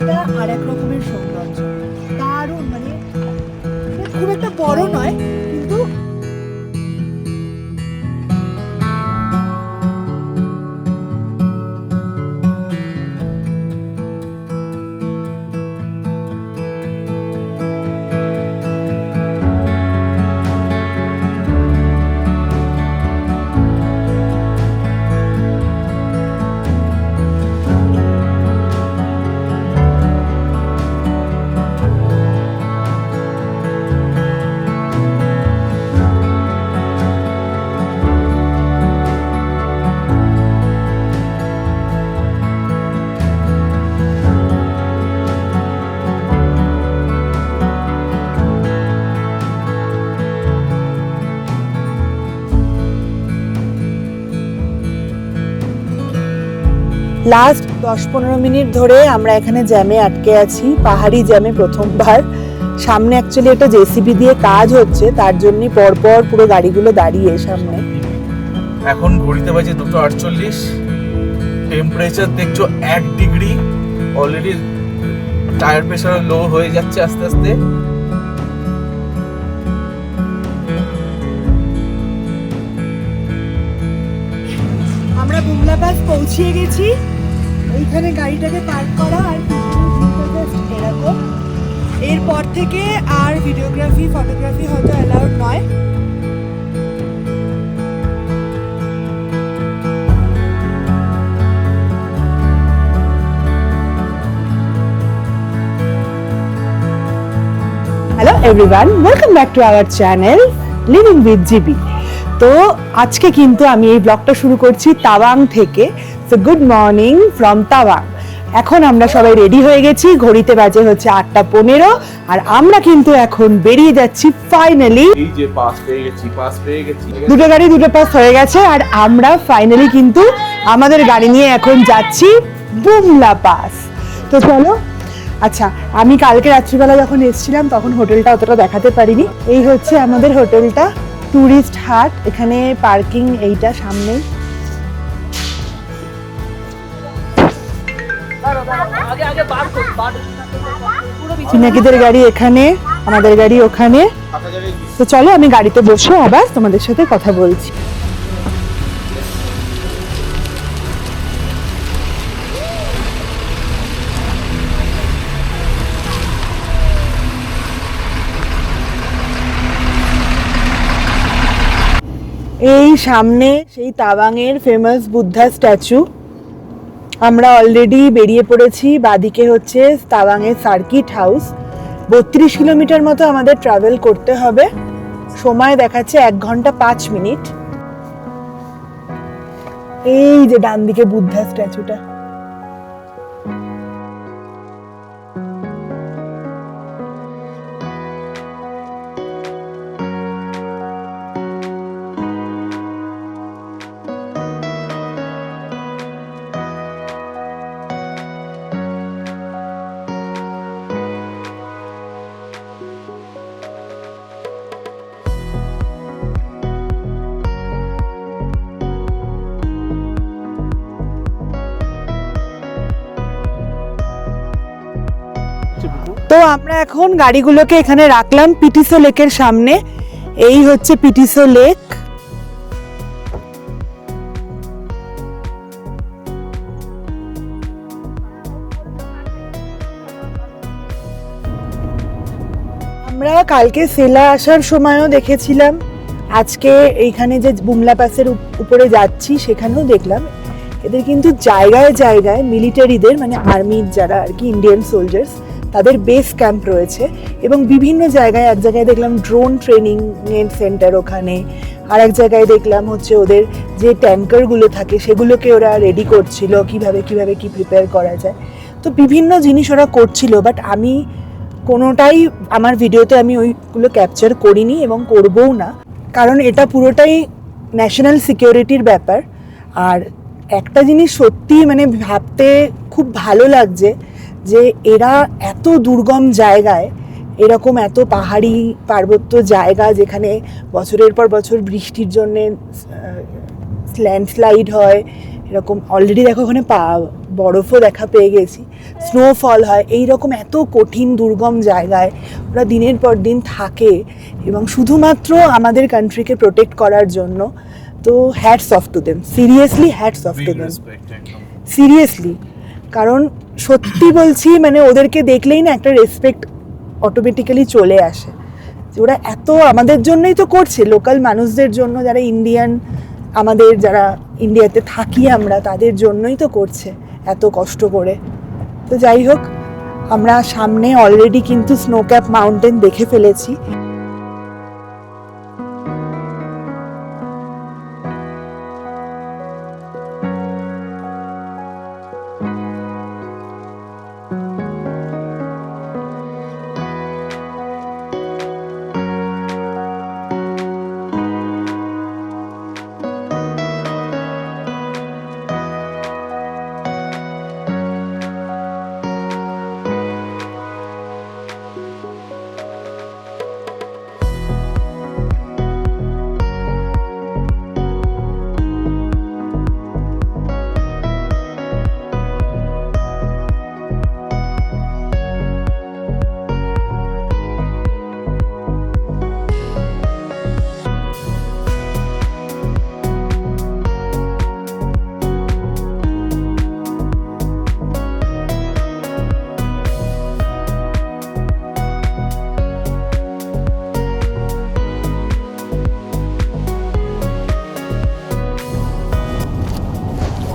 এটা আর এক রকমের সৌন্দর্য, দারুণ। মানে খুব একটা বড় নয় কিন্তু লাস্ট 10-15 মিনিট ধরে আমরা এখানে জ্যামে আটকে আছি, পাহাড়ি জ্যামে প্রথমবার। সামনে অ্যাকচুয়ালি একটা জেসিবি দিয়ে কাজ হচ্ছে, তার জন্যই পরপর পুরো গাড়িগুলো দাঁড়িয়ে সামনে। এখন ঘড়িতে বাজে 2:48, টেম্পারেচার দেখছো 1 ডিগ্রি। অলরেডি টায়ার প্রেসার লো হয়ে যাচ্ছে আস্তে আস্তে। আমরা বুমলা পাস পৌঁছিয়ে গেছি। ওইখানে গাড়িটাকে পার্ক করা আর এরকম। এরপর থেকে আর ভিডিওগ্রাফি ফটোগ্রাফি হয়তো অ্যালাউড নয়। Hello everyone, welcome back to our channel living with GB. তো আজকে কিন্তু আমি এই ব্লগটা শুরু করছি তাওয়াং থেকে। So good morning from Tawang. এখন আমরা সবাই রেডি হয়ে গেছি, ঘড়িতে বাজে হচ্ছে 8:15 আর আমরা কিন্তু এখন বেরিয়ে যাচ্ছি ফাইনালি। এই যে পাস পেয়ে গেছি। দুটো গাড়ি দুটো পাস হয়ে গেছে আর আমরা ফাইনালি কিন্তু আমাদের গাড়ি নিয়ে এখন যাচ্ছি বুমলা পাস। তো চলো। আচ্ছা, আমি কালকে রাত্রিবেলা যখন এসেছিলাম তখন হোটেলটা অতটা দেখাতে পারিনি। এই হচ্ছে আমাদের হোটেলটা, টুরিস্ট হাট। এখানে পার্কিং এইটা সামনে। চিনাকিদের গাড়ি এখানে, আমাদের গাড়ি ওখানে। তো চলো আমি গাড়িতে বসে আবার তোমাদের সাথে কথা বলছি। এই সামনে সেই তাওয়াংয়ের ফেমাস বুদ্ধা স্ট্যাচু। আমরা অলরেডি বেরিয়ে পড়েছি। বাদিকে হচ্ছে তাওয়াংয়ের সার্কিট হাউস। 32 কিলোমিটার মতো আমাদের ট্রাভেল করতে হবে। সময় দেখাচ্ছে 1 ঘন্টা 5 মিনিট। এই যে ডান দিকে বুদ্ধা স্ট্যাচুটা। তো আমরা এখন গাড়িগুলোকে এখানে রাখলাম পিটিসো লেকের সামনে। এই হচ্ছে পিটিসো লেক। আমরা কালকে সেলা আসার সময়ও দেখেছিলাম, আজকে এইখানে যে বুমলা পাসের উপরে যাচ্ছি সেখানেও দেখলাম। এদের কিন্তু জায়গায় জায়গায় মিলিটারিদের, মানে আর্মির যারা আর কি ইন্ডিয়ান সোলজার্স, তাদের বেস ক্যাম্প রয়েছে। এবং বিভিন্ন জায়গায়, এক জায়গায় দেখলাম ড্রোন ট্রেনিং সেন্টার ওখানে, আর এক জায়গায় দেখলাম হচ্ছে ওদের যে ট্যাঙ্কারগুলো থাকে সেগুলোকে ওরা রেডি করছিল, কিভাবে কি প্রিপেয়ার করা যায়। তো বিভিন্ন জিনিস ওরা করছিল, বাট আমি কোনোটাই আমার ভিডিওতে আমি ওইগুলো ক্যাপচার করিনি এবং করবও না, কারণ এটা পুরোটাই ন্যাশনাল সিকিউরিটির ব্যাপার। আর একটা জিনিস সত্যি মানে ভাবতে খুব ভালো লাগছে যে এরা এত দুর্গম জায়গায়, এরকম এত পাহাড়ি পার্বত্য জায়গা যেখানে বছরের পর বছর বৃষ্টির জন্যে ল্যান্ডস্লাইড হয়, এরকম অলরেডি দেখো ওখানে বরফও দেখা পেয়ে গেছি, স্নোফল হয়, এইরকম এত কঠিন দুর্গম জায়গায় ওরা দিনের পর দিন থাকে এবং শুধুমাত্র আমাদের কান্ট্রিকে প্রোটেক্ট করার জন্য। তো hats off to them, seriously hats off to them, seriously. কারণ সত্যি বলছি, মানে ওদেরকে দেখলেই না একটা রেসপেক্ট অটোমেটিক্যালি চলে আসে, যে ওরা এত আমাদের জন্যই তো করছে, লোকাল মানুষদের জন্য, যারা ইন্ডিয়ান, আমাদের যারা ইন্ডিয়াতে থাকি আমরা, তাদের জন্যই তো করছে এত কষ্ট করে। তো যাই হোক, আমরা সামনে অলরেডি কিন্তু স্নো ক্যাপ মাউন্টেন দেখে ফেলেছি।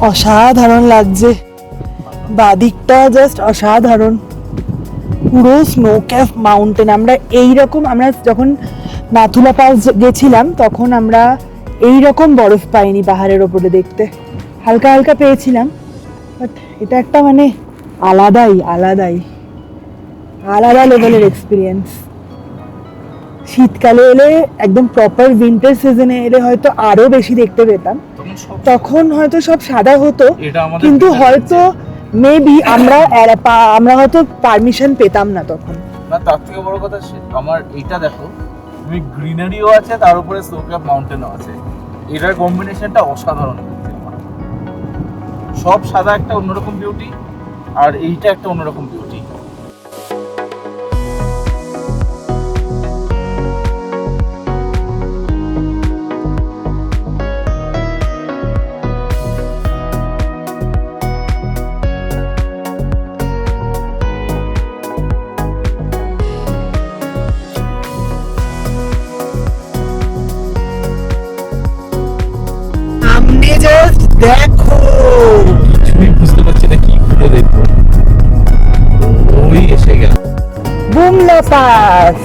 অসাধারণ লাগছে, বাদিকটা জাস্ট অসাধারণ, পুরো স্নো ক্যাপ মাউন্টেন। আমরা যখন নাথুলা পাস গেছিলাম তখন আমরা এইরকম বরফ পাইনি পাহাড়ের ওপরে দেখতে, হালকা হালকা পেয়েছিলাম, বাট এটা একটা মানে আলাদা লেভেলের এক্সপিরিয়েন্স। শীতকালে এলে, একদম প্রপার উইন্টার সিজনে এলে হয়তো আরো বেশি দেখতে পেতাম, তখন হয়তো সব সাদা হতো, কিন্তু হয়তো মেবি আমরা হয়তো পারমিশন পেতাম না তখন। না, তার থেকে বড় কথা আমার এইটা দেখো, তুমি গ্রিনারিও আছে, তার উপরে স্নো ক্যাপ মাউন্টেনও আছে, এটার কম্বিনেশনটা অসাধারণ। সব সাদা একটা অন্যরকম বিউটি, আর এইটা একটা অন্যরকম বিউটি। দেখো, কিছুই বুঝতে পারছি না কি করে দেখবো। ওই এসে গেল বুমলা পাস।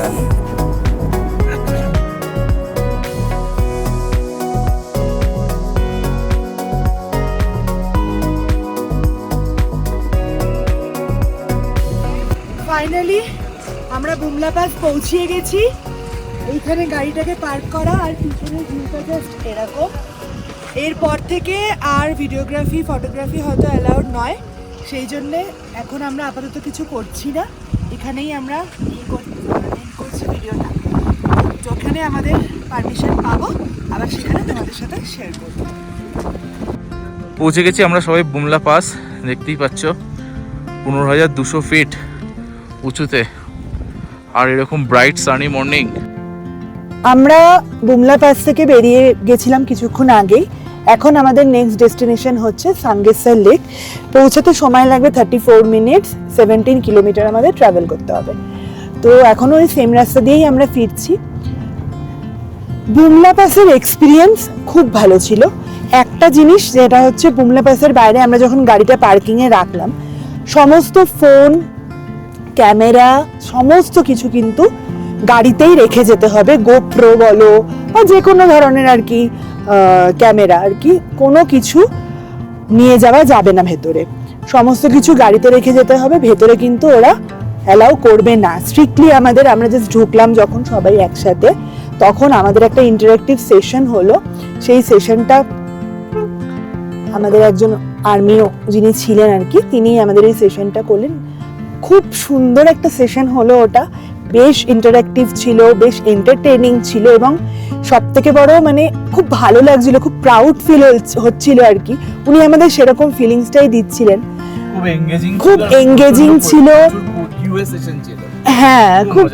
ফাইনালি আমরা বুমলা পাস পৌঁছিয়ে গেছি। এইখানে গাড়িটাকে পার্ক করা, আর পিছনে ভিউটা জাস্ট এরকম। এরপর থেকে আর ভিডিওগ্রাফি, ফটোগ্রাফি হয়তো অ্যালাউড নয়, সেই জন্যে এখন আমরা আপাতত কিছু করছি না, এখানেই আমরা করছি ভিডিওটা। যেখানে আমাদের পারমিশন পাবো আবার সেখানে তোমাদের সাথে শেয়ার করব। পৌঁছে গেছি আমরা সবাই বুমলা পাস, দেখতেই পাচ্ছ 15,200 ফিট উঁচুতে, আর এরকম ব্রাইট সানি মর্নিং। আমরা বুমলা পাস থেকে বেরিয়ে গেছিলাম কিছুক্ষণ আগেই। এখন আমাদের নেক্সট ডেস্টিনেশন হচ্ছে সাঙ্গেসার লেক। পৌঁছাতে সময় লাগবে 34 মিনিটস, 17 কিলোমিটার আমাদের ট্রাভেল করতে হবে। তো এখনও ওই সেম রাস্তা দিয়েই আমরা ফিরছি। বুমলা পাসের এক্সপিরিয়েন্স খুব ভালো ছিল। একটা জিনিস যেটা হচ্ছে, বুমলা পাসের বাইরে আমরা যখন গাড়িটা পার্কিংয়ে রাখলাম, সমস্ত ফোন, ক্যামেরা, সমস্ত কিছু কিন্তু গাড়িতেই রেখে যেতে হবে। গোপ্রো বলো বা যে কোনো ধরনের আর কি ক্যামেরা, আর কি কোনো কিছু নিয়ে যাওয়া যাবে না ভেতরে, সমস্ত কিছু গাড়িতে রেখে যেতে হবে। ভেতরে কিন্তু ওরা অ্যালাউ করবে না স্ট্রিক্টলি। আমরা জাস্ট ঢুকলাম যখন সবাই একসাথে, তখন আমাদের একটা ইন্টারেক্টিভ সেশন হলো। সেই সেশনটা আমাদের একজন আর্মিও যিনি ছিলেন আর কি, তিনি আমাদের এই সেশনটা করলেন। খুব সুন্দর একটা সেশন হলো ওটা, বেশ ইন্টারেক্টিভ ছিল, বেশ এন্টারটেইনিং ছিল, এবং সব থেকে বড় মানে খুব ভালো লাগছিল, খুব প্রাউড ফিল হচ্ছিল আর কি। উনি আমাদের সেরকম ফিলিংসটাই দিচ্ছিলেন। খুব এঙ্গেজিং ছিল, হ্যাঁ খুব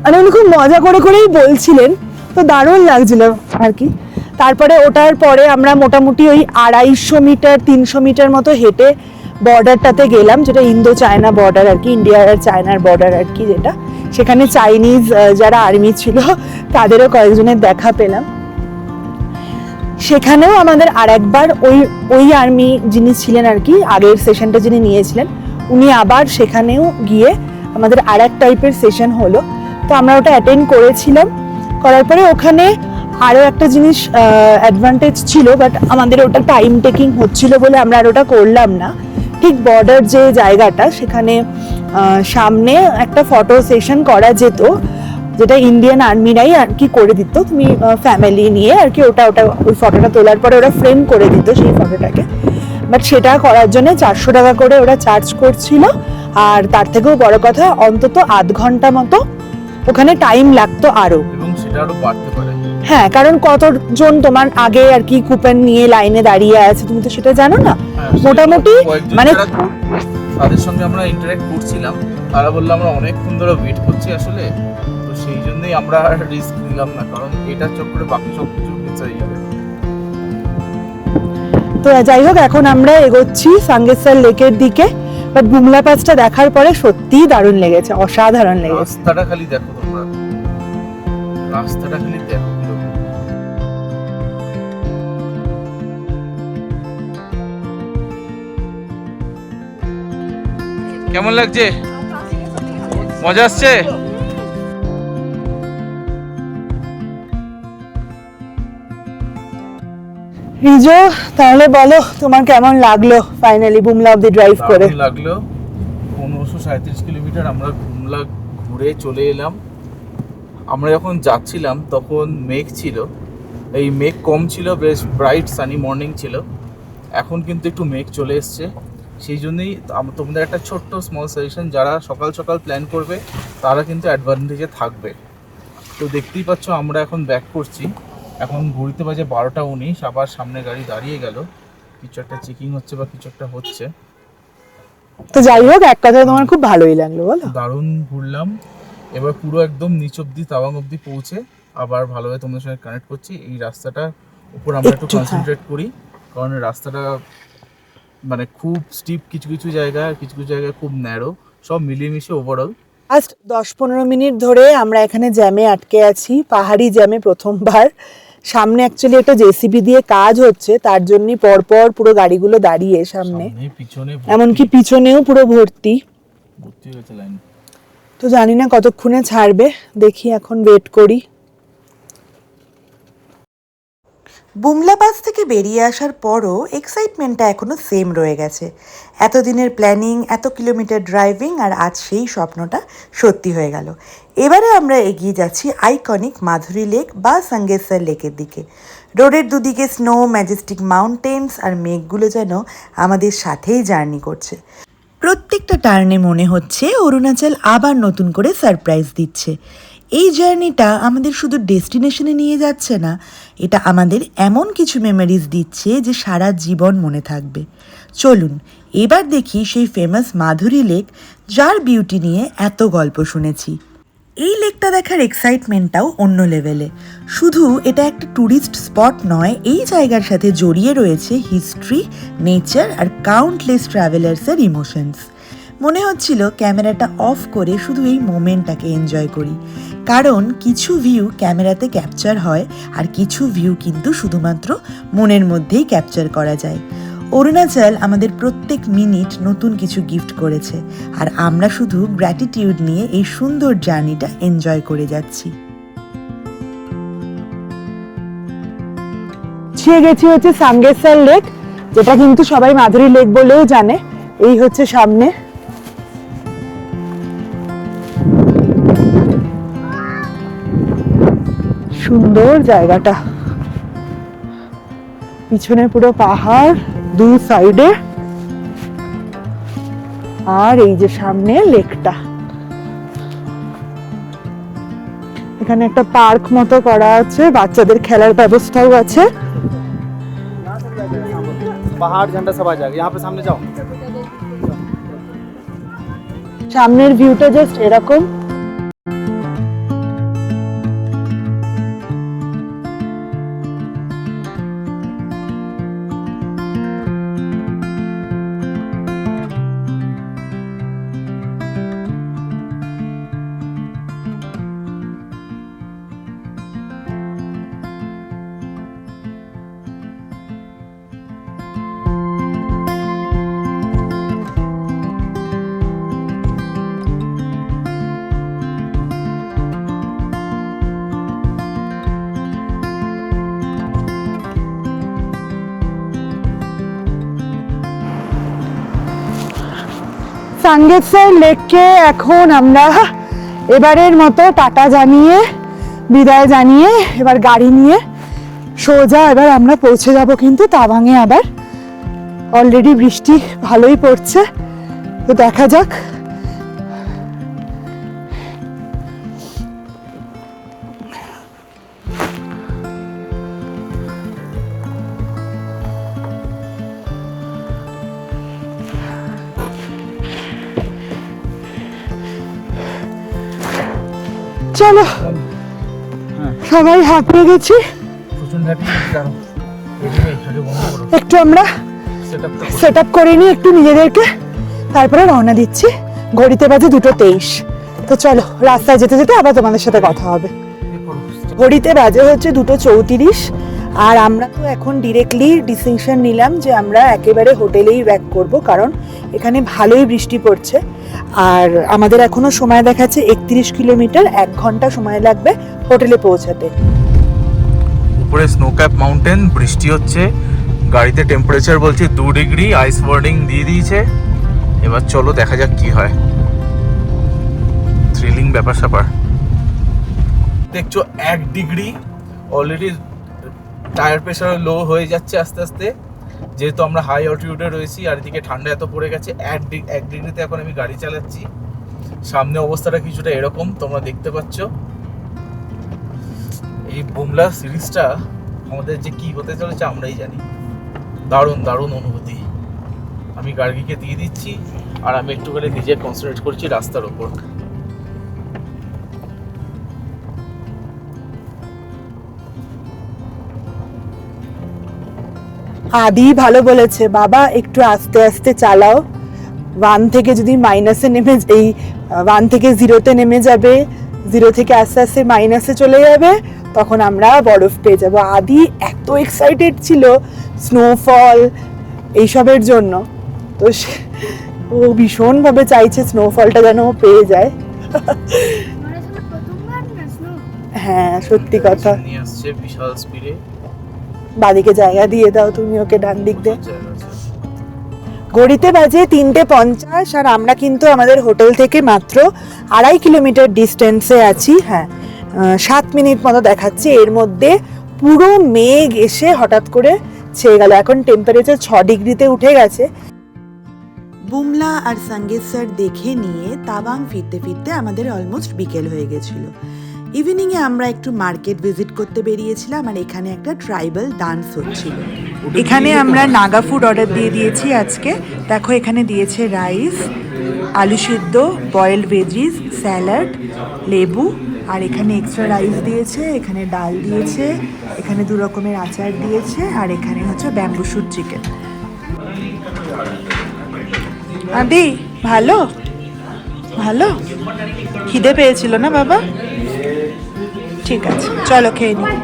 মানে উনি খুব মজা করে করেই বলছিলেন, তো দারুণ লাগছিল আর কি। তারপরে ওটার পরে আমরা মোটামুটি ওই 250 মিটার 300 মিটার মতো হেঁটে বর্ডারটাতে গেলাম, যেটা ইন্দো চায়না বর্ডার আর কি, ইন্ডিয়া আর চায়নার বর্ডার আর কি যেটা। সেখানে চাইনিজ যারা আর্মি ছিল তাদেরও কয়েকজনের দেখা পেলাম। সেখানেও আমাদের আরেকবার ওই আর্মি যিনি ছিলেন আর কি, আগের সেশনটা যিনি নিয়েছিলেন, উনি আবার সেখানেও গিয়ে আমাদের আর এক টাইপের সেশন হলো, তো আমরা ওটা অ্যাটেন্ড করেছিলাম। করার পরে ওখানে আরও একটা জিনিস অ্যাডভান্টেজ ছিল, বাট আমাদের ওটা টাইম টেকিং হচ্ছিল বলে আমরা আর ওটা করলাম না। ঠিক বর্ডার যে জায়গাটা, সেখানে সামনে একটা ফটো সেশন করা যেত, যেটা ইন্ডিয়ান আর্মিরাই আর কি করে দিত। তুমি ফ্যামিলি নিয়ে আর কি ওটা ওই ফটোটা তোলার পরে ওরা ফ্রেম করে দিত সেই ফটোটাকে, বাট সেটা করার জন্য 400 টাকা করে ওরা চার্জ করছিল। আর তার থেকেও বড় কথা, অন্তত আধ ঘন্টা মতো ওখানে টাইম লাগতো আরো, এবং সেটা আরো বাড়তে পারে। হ্যাঁ, কারণ কতজন তোমার আগে আর কি কুপন নিয়ে লাইনে দাঁড়িয়ে আছে তুমি তো সেটা জানো না। মোটামুটি মানে তাদের সঙ্গে আমরা ইন্টারঅ্যাক্ট করছিলাম, তারা বললো আমরা অনেকক্ষণ ধরে ওয়েট করছি আসলে, তো সেই জন্যই আমরা রিস্ক নিলাম না, কারণ এটার চক্করে বাকি সব কিছু মিস হয়ে যাবে। তো যাই হোক, এখন আমরা এগোচ্ছি সাঙ্গেসার লেকের দিকে। বাট বুমলা পাসটা দেখার পরে সত্যিই দারুণ লেগেছে, অসাধারণ লেগেছে। রাস্তাটা খালি দেখো তোমরা, রাস্তাটা খালি দেখো। কেমন লাগছে? মজা আসছে? রিজো, তাহলে বলো তোমার কেমন লাগলো ফাইনালি বুমলা অবধি ড্রাইভ করে? লাগলো 1537 কিলোমিটার আমরা বুমলা ঘুরে চলে এলাম। আমরা যখন যাচ্ছিলাম তখন মেঘ ছিল, এই মেঘ কম ছিল, বেশ ব্রাইট সানি মর্নিং ছিল। এখন কিন্তু একটু মেঘ চলে এসছে, সেই জন্যই তোমাদের একটা ছোট্ট স্মল সাজেশন, যারা সকাল সকাল প্ল্যান করবে তারা কিন্তু অ্যাডভান্টেজে থাকবে। তো দেখতেই পাচ্ছ আমরা এখন ব্যাক করছি, এখন ঘুরতে বাজে 12টা 19, আবার সামনে গাড়ি দাঁড়িয়ে গেল, কিছু একটা চেকিং হচ্ছে বা কিছু একটা হচ্ছে। তো যাই হোক, এক কথা তোমার খুব ভালোই লাগলো বলো? দারুণ ঘুরলাম। এবার পুরো একদম নিচ অব্দি তাওয়াং অব্দি পৌঁছে আবার ভালোভাবে তোমাদের সঙ্গে কানেক্ট করছি। এই রাস্তাটার উপর আমরা একটু কনসেন্ট্রেট করি, কারণ রাস্তাটা মানে খুব স্টিপ কিছু কিছু জায়গায়, আর কিছু কিছু জায়গায় খুব ন্যারো, সব মিলিয়ে মিশিয়ে ওভারঅল। লাস্ট 10-15 মিনিট ধরে আমরা এখানে জ্যামে আটকে আছি, পাহাড়ি জ্যামে প্রথমবার। সামনে অ্যাকচুয়ালি একটা জেসিবি দিয়ে কাজ হচ্ছে, তার জন্যই পরপর পুরো গাড়িগুলো দাঁড়িয়ে সামনে, এমনকি পিছনেও পুরো ভর্তি হয়েছে লাইন। তো জানি না কতক্ষণে ছাড়বে, দেখি এখন ওয়েট করি। বুমলা পাস থেকে বেরিয়ে আসার পরও এক্সাইটমেন্টটা এখনও সেম রয়ে গেছে। এতদিনের প্ল্যানিং, এত কিলোমিটার ড্রাইভিং, আর আজ সেই স্বপ্নটা সত্যি হয়ে গেল। এবারে আমরা এগিয়ে যাচ্ছি আইকনিক মাধুরী লেক বা সাঙ্গেসার লেকের দিকে। রোডের দুদিকে স্নো, ম্যাজেস্টিক মাউন্টেন্স, আর মেঘগুলো যেন আমাদের সাথেই জার্নি করছে। প্রত্যেকটা টার্নে মনে হচ্ছে অরুণাচল আবার নতুন করে সারপ্রাইজ দিচ্ছে। এই জার্নিটা আমাদের শুধু ডেস্টিনেশনে নিয়ে যাচ্ছে না, এটা আমাদের এমন কিছু মেমোরিজ দিচ্ছে যে সারা জীবন মনে থাকবে। চলুন এবার দেখি সেই ফেমাস মাধুরী লেক, যার বিউটি নিয়ে এত গল্প শুনেছি। এই লেকটা দেখার এক্সাইটমেন্টটাও অন্য লেভেলে। শুধু এটা একটা ট্যুরিস্ট স্পট নয়, এই জায়গার সাথে জড়িয়ে রয়েছে হিস্ট্রি, নেচার আর কাউন্টলেস ট্রাভেলার্সের ইমোশনস। মনে হচ্ছিল ক্যামেরাটা অফ করে শুধু এই মোমেন্টটাকে এনজয় করি, কারণ কিছু ভিউ ক্যামেরাতে ক্যাপচার হয় আর কিছু ভিউ কিন্তু শুধুমাত্র মনের মধ্যেই ক্যাপচার করা যায়। অরুণাচল আমাদের প্রত্যেক মিনিট নতুন কিছু গিফট করেছে, আর আমরা শুধু গ্র্যাটিটিউড নিয়ে এই সুন্দর জার্নিটা এনজয় করে যাচ্ছি। ছিয়ে গেছি হচ্ছে সাঙ্গেসার লেক, যেটা কিন্তু সবাই মাধুরী লেক বলেও জানে। এই হচ্ছে সামনে, সুন্দর জায়গাটা, পিছনে পুরো পাহাড় দু সাইডে, আর এই যে সামনে লেকটা। এখানে একটা পার্ক মতো করা আছে, বাচ্চাদের খেলার ব্যবস্থাও আছে। पहाड़ झंडा सब आ जाएगा यहाँ पे सामने जाओ সামনের ভিউটা জাস্ট এরকম। সাঙ্গেতসার লেককে এখন আমরা এবারের মতো টাটা জানিয়ে বিদায় জানিয়ে এবার গাড়ি নিয়ে সোজা এবার আমরা পৌঁছে যাব কিন্তু তাওয়াংয়ে। আবার অলরেডি বৃষ্টি ভালোই পড়ছে, তো দেখা যাক। চলো, সবাই হাঁপিয়ে গেছি, একটু আমরা সেট আপ করে নিই একটু নিজেদেরকে, তারপরে রওনা দিচ্ছি। ঘড়িতে বাজে 2:23। তো চলো, রাস্তায় যেতে যেতে আবার তোমাদের সাথে কথা হবে। ঘড়িতে বাজে হচ্ছে 2:34, আর আমরা তো এখন ডিরেক্টলি ডিসিশন নিলাম যে আমরা একেবারে হোটেলেই ব্যাক করব, কারণ এখানে ভালোই বৃষ্টি পড়ছে। আর আমাদের এখনো সময় দেখাচ্ছে 31 কিলোমিটার, 1 ঘন্টা সময় লাগবে হোটেলে পৌঁছাতে। উপরে স্নো ক্যাপ মাউন্টেন, বৃষ্টি হচ্ছে, গাড়িতে টেম্পারেচার বলছে 2 ডিগ্রি, আইস ওয়ার্নিং দিয়ে দিয়েছে। এবার চলো দেখা যাক কি হয়। থ্রিলিং ব্যাপার স্যাপার। দেখছো 1 degree already tyre pressure low হয়ে যাচ্ছে আস্তে আস্তে, যেহেতু আমরা হাই অল্টিটিউডে রয়েছি। আর এদিকে ঠান্ডা এত পড়ে গেছে, 1 ডিগ্রিতে এখন আমি গাড়ি চালাচ্ছি। সামনে অবস্থাটা কিছুটা এরকম তোমরা দেখতে পাচ্ছ। এই বুমলা সিরিজটা আমাদের যে কি হতে চলেছে আমরাই জানি। দারুণ দারুণ অনুভূতি। আমি গার্গিকে দিয়ে দিচ্ছি, আর আমি একটু করে নিজে কনসেন্ট্রেট করছি রাস্তার উপর। আদি ভালো বলেছে, বাবা একটু আস্তে আস্তে চালাও। 1 থেকে যদি মাইনাসে নেমে, এই 1 থেকে 0-তে নেমে যাবে, 0 থেকে আস্তে আস্তে মাইনাসে চলে যাবে, তখন আমরা বরফ পেয়ে যাব। আদি এত এক্সাইটেড ছিল স্নোফল এইসবের জন্য, তো ও ভীষণভাবে চাইছে স্নোফলটা যেন ও পেয়ে যায়। হ্যাঁ, সত্যি কথা। নিয়ে আসছে বিশাল স্পিডে। বাদিকে জায়গা দিয়ে দাও তুমি ওকে, ডান দিক দিয়ে। ঘড়িতে বাজে 3:50, আর আমরা কিন্তু আমাদের হোটেল থেকে মাত্র 2.5 কিলোমিটার ডিস্টেন্সে আছি। হ্যাঁ, 7 মিনিট মতো দেখাচ্ছে। এর মধ্যে পুরো মেঘ এসে হঠাৎ করে ছেয়ে গেল। এখন টেম্পারেচার 6 ডিগ্রিতে উঠে গেছে। বুমলা আর সাঙ্গেতসার দেখে নিয়ে তাওয়াং ফিরতে ফিরতে আমাদের অলমোস্ট বিকেল হয়ে গেছিল। ইভিনিংয়ে আমরা একটু মার্কেট ভিজিট করতে বেরিয়েছিলাম, আর এখানে একটা ট্রাইবাল ডান্স হচ্ছিল। এখানে আমরা নাগা ফুড অর্ডার দিয়ে দিয়েছি আজকে। দেখো, এখানে দিয়েছে রাইস, আলু সিদ্ধ, বয়েলড ভেজিস, স্যালাড, লেবু, আর এখানে এক্সট্রা রাইস দিয়েছে, এখানে ডাল দিয়েছে, এখানে 2 রকমের আচার দিয়েছে, আর এখানে হচ্ছে ব্যাম্বু শুট চিকেন। আদি ভালো ভালো খিদে পেয়েছিল না বাবা? ঠিক আছে, চলো খেয়ে নিই।